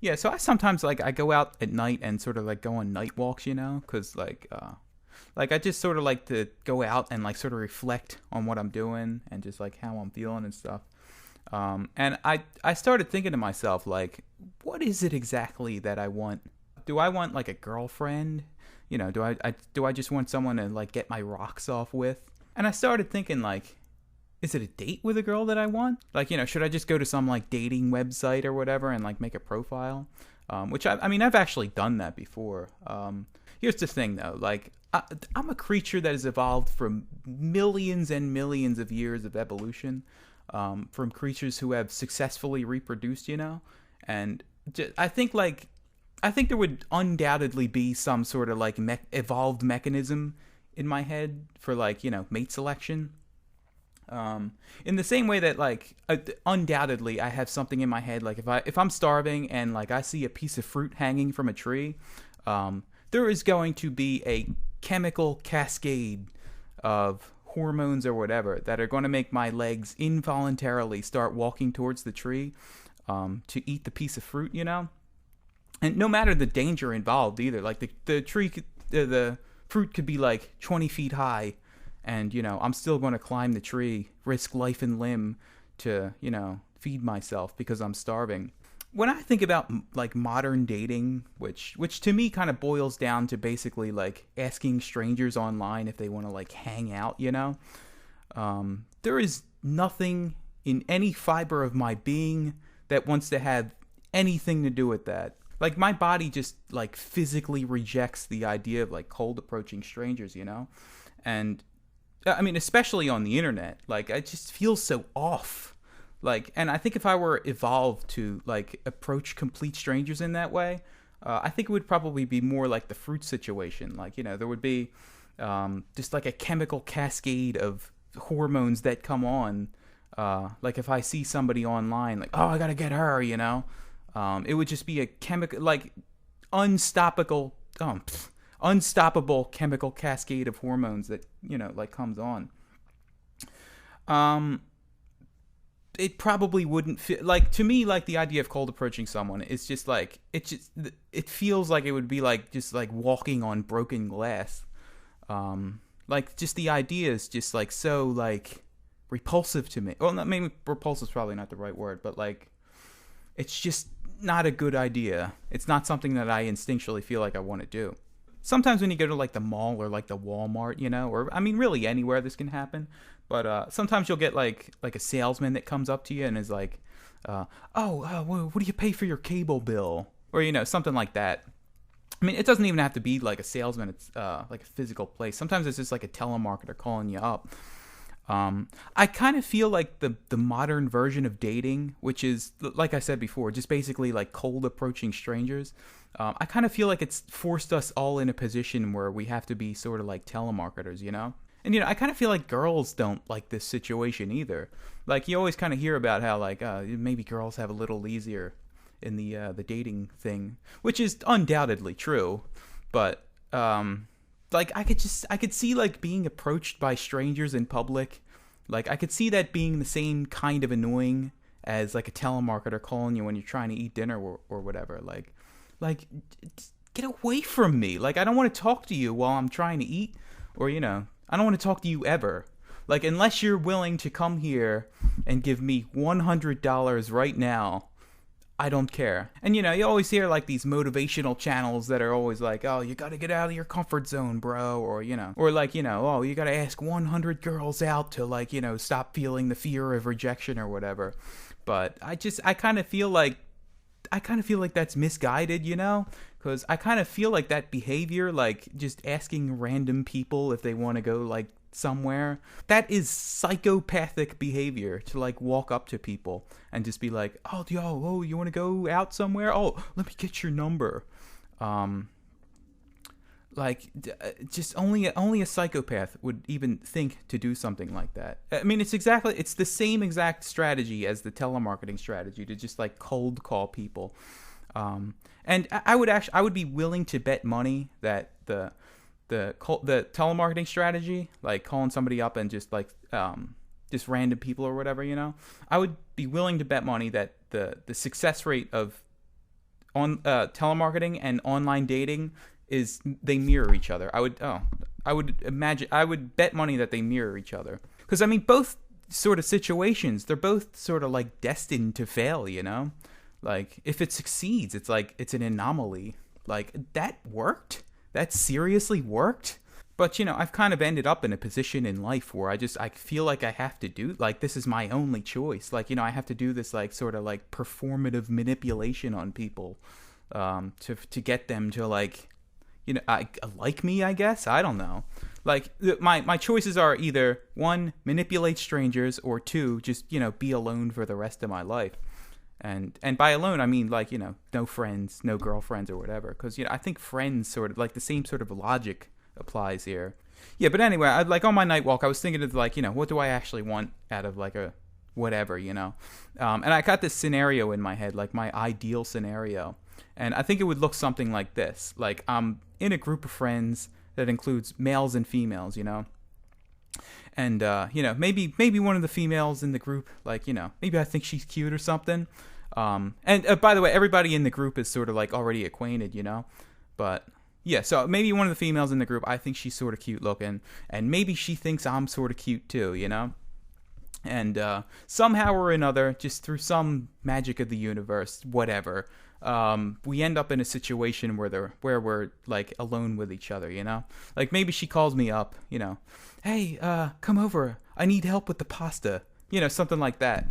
Yeah, so I sometimes like I go out at night and sort of like go on night walks, because like I just sort of like to go out and like sort of reflect on what I'm doing and just like how I'm feeling and stuff. And I started thinking to myself like, what is it exactly that I want? Do I want like a girlfriend? Do I just want someone to like get my rocks off with? And I started thinking like, is it a date with a girl that I want? Like, should I just go to some like dating website or whatever and like make a profile? Which I mean, I've actually done that before. Here's the thing though, like I'm a creature that has evolved from millions and millions of years of evolution, from creatures who have successfully reproduced, and I think there would undoubtedly be some sort of like evolved mechanism in my head for like mate selection. In the same way that like undoubtedly I have something in my head like if I'm starving and like I see a piece of fruit hanging from a tree, there is going to be a chemical cascade of hormones or whatever that are going to make my legs involuntarily start walking towards the tree, to eat the piece of fruit, and no matter the danger involved either. Like the tree the fruit could be like 20 feet high, and I'm still going to climb the tree, risk life and limb to feed myself because I'm starving. When I think about like modern dating, which to me kind of boils down to basically like asking strangers online if they want to like hang out, there is nothing in any fiber of my being that wants to have anything to do with that. Like my body just like physically rejects the idea of like cold approaching strangers, and I mean, especially on the internet, like I just feel so off. Like, and I think if I were evolved to like approach complete strangers in that way, I think it would probably be more like the fruit situation. Like, there would be just like a chemical cascade of hormones that come on. Like if I see somebody online, like, oh, I gotta get her, it would just be a chemical, like unstoppable, unstoppable chemical cascade of hormones that like comes on. Um, it probably wouldn't feel like to me like the idea of cold approaching someone is just like it feels like it would be like just like walking on broken glass. Like just the idea is just like so like repulsive to me. Well, not, maybe repulsive is probably not the right word, but like it's just not a good idea. It's not something that I instinctually feel like I want to do. Sometimes when you go to like the mall or like the Walmart, or I mean really anywhere this can happen, but sometimes you'll get like a salesman that comes up to you and is like, what do you pay for your cable bill, or something like that. I mean, it doesn't even have to be like a salesman. It's like a physical place. Sometimes it's just like a telemarketer calling you up. I kind of feel like the modern version of dating, which is like I said before, just basically like cold approaching strangers. I kind of feel like it's forced us all in a position where we have to be sort of like telemarketers, And I kind of feel like girls don't like this situation either. Like you always kind of hear about how like maybe girls have a little easier in the dating thing, which is undoubtedly true, but like I could see like being approached by strangers in public. Like I could see that being the same kind of annoying as like a telemarketer calling you when you're trying to eat dinner or whatever. Like get away from me. Like I don't want to talk to you while I'm trying to eat, or I don't want to talk to you ever. Like unless you're willing to come here and give me $100 right now, I don't care. And you always hear like these motivational channels that are always like, oh, you gotta get out of your comfort zone, bro, or or like oh, you gotta ask 100 girls out to like stop feeling the fear of rejection or whatever. But I kind of feel like that's misguided, because I kind of feel like that behavior, like just asking random people if they want to go like somewhere, that is psychopathic behavior, to like walk up to people and just be like, oh, you want to go out somewhere, oh, let me get your number. Just only a psychopath would even think to do something like that. I mean, it's the same exact strategy as the telemarketing strategy, to just like cold call people. And I would be willing to bet money that the telemarketing strategy, like calling somebody up and just like just random people or whatever, I would be willing to bet money that the success rate on telemarketing and online dating is they mirror each other. I would imagine, I would bet money that they mirror each other. Because I mean, both sort of situations, they're both sort of like destined to fail, you know? Like if it succeeds, it's like it's an anomaly. Like that worked? That seriously worked? But you know, I've kind of ended up in a position in life where I feel like I have to do, like, this is my only choice. Like, you know, I have to do this like sort of like performative manipulation on people, to get them to like, you know, like me, I guess. I don't know. Like my choices are either one, manipulate strangers, or two, just, you know, be alone for the rest of my life. And by alone, I mean, like, you know, no friends, no girlfriends or whatever. Because, you know, I think friends sort of like the same sort of logic applies here. Yeah, but anyway, I like on my night walk, I was thinking of like, you know, what do I actually want out of like a whatever, you know? And I got this scenario in my head, like my ideal scenario. And I think it would look something like this. Like I'm in a group of friends that includes males and females, you know? And you know, maybe one of the females in the group, like, you know, maybe I think she's cute or something. And by the way, everybody in the group is sort of like already acquainted, you know. But yeah, so maybe one of the females in the group, I think she's sort of cute looking, and maybe she thinks I'm sort of cute too, you know. And somehow or another, just through some magic of the universe, whatever, we end up in a situation where we're like alone with each other, you know? Like maybe she calls me up, you know, hey, come over, I need help with the pasta, you know, something like that.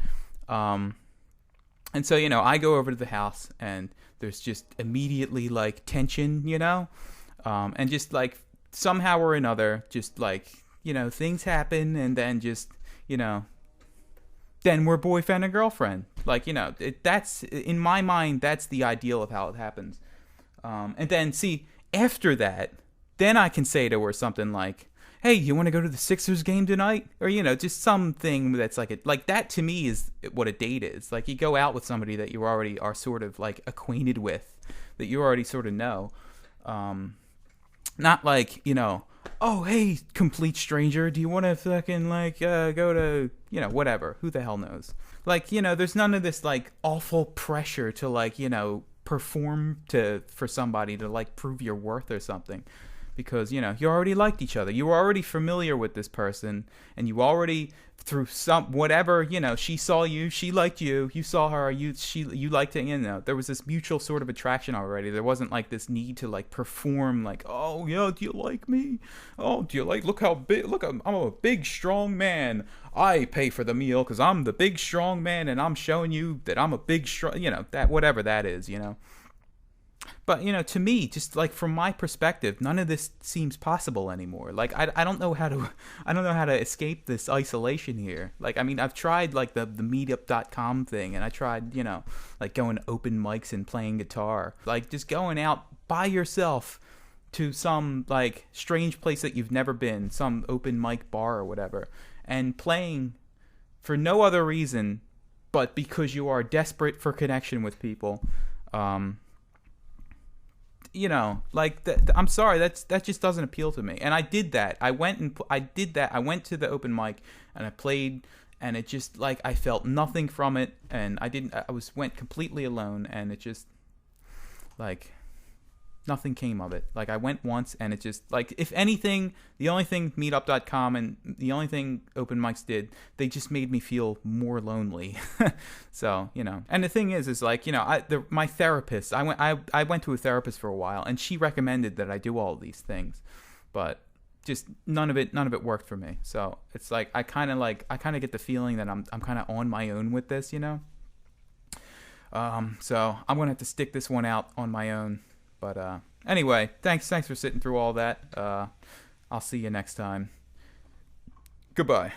And so, you know, I go over to the house and there's just immediately like tension, you know? And just like somehow or another, just like, you know, things happen, and then just, you know, then we're boyfriend and girlfriend. Like, you know, that's, in my mind, that's the ideal of how it happens. And then, see, after that, then I can say to her something like, hey, you want to go to the Sixers game tonight? Or, you know, just something that's like that to me is what a date is. Like, you go out with somebody that you already are sort of, like, acquainted with, that you already sort of know. Not like, you know, oh, hey, complete stranger, do you want to fucking, like, go to, you know, whatever. Who the hell knows? Like, you know, there's none of this, like, awful pressure to, like, you know, perform for somebody to, like, prove your worth or something. Because, you know, you already liked each other. You were already familiar with this person. And you already, through some, whatever, you know, she saw you, she liked you, you saw her, you liked it, you know. There was this mutual sort of attraction already. There wasn't, like, this need to, like, perform, like, oh, yeah, do you like me? Oh, do you like, look how big, look, I'm a big, strong man. I pay for the meal because I'm the big, strong man, and I'm showing you that I'm a big, strong, you know, that, whatever that is, you know. But, you know, to me, just like from my perspective, none of this seems possible anymore. Like, I don't know how to escape this isolation here. Like, I mean, I've tried like the meetup.com thing, and I tried, you know, like going to open mics and playing guitar. Like just going out by yourself to some like strange place that you've never been, some open mic bar or whatever, and playing for no other reason but because you are desperate for connection with people. You know, like, I'm sorry, that just doesn't appeal to me. And I did that. I went to the open mic and I played, and it just, like, I felt nothing from it, and went completely alone, and it just, like, nothing came of it. Like, I went once, and it just, like, if anything, the only thing meetup.com and the only thing open mics did, they just made me feel more lonely. So, you know, and the thing is like, you know, my therapist, I went to a therapist for a while, and she recommended that I do all of these things, but just none of it worked for me. So it's like, I kind of get the feeling that I'm kind of on my own with this, you know? So I'm going to have to stick this one out on my own. But anyway, thanks for sitting through all that. I'll see you next time. Goodbye.